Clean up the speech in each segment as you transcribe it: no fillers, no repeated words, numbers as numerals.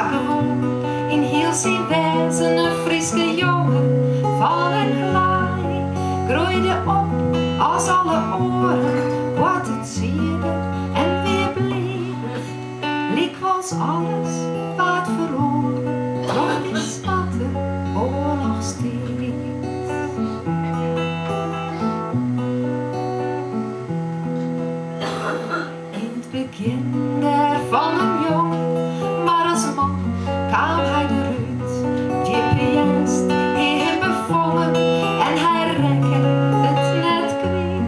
gewoon in heel zijn wezen een Frieske jongen van een klaai. Groeide op als alle oren, wat het zierde en weer bleef. Liek was alles wat verloren, toch is wat er oorlog steeds. In het begin van een jongen, maar als man kwam hij eruit. GPS heeft hem bevonden en hij rekke het net kwijt.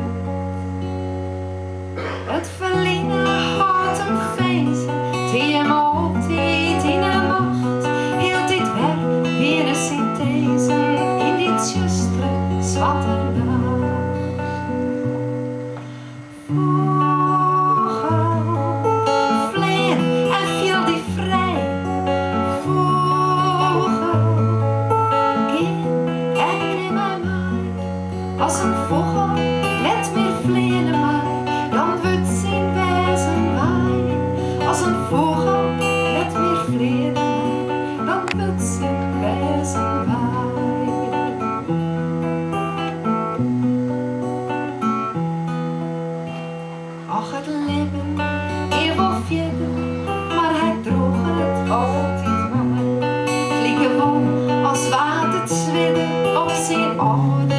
Het verliezen had hem feest, die hem altijd in de macht. Heel dit werk weer een synthese in dit justere zwarte dag. Als een vogel net meer vliegen mij, dan wordt zijn wezen wij. Als een vogel net meer vliegen mij, dan wordt zijn wezen wij. Ach, het leven evolveerde, maar hij droeg het altijd maar. Vlieg gewoon als water het zwidden op zijn oude.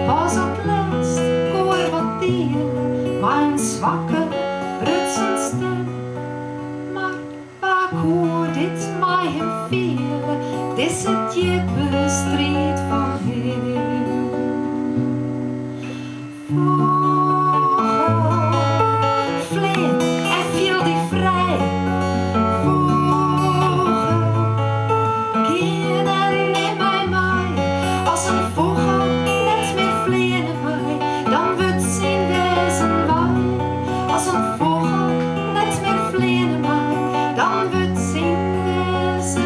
Pas op last, hoor wat dieren, mijn zwakke, brutsend stem. Maar waar koer dit mij hem vielen, dit is het diepe strijd van hem. Vogel, vleer en viel die vrij. Vogel, geen en neem mij mij, als een vogel. Als een vogel net meer vliegen mij, dan wordt zijn wezen.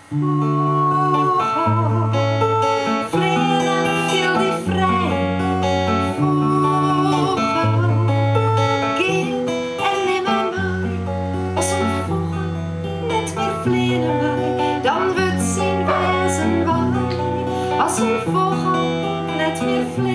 Vogel, vliegen en viel die vrij. Vogel, keer en neem mij mij. Als een vogel net meer vliegen mij, dan wordt zijn wezen wij. Als een vogel net meer vliegen.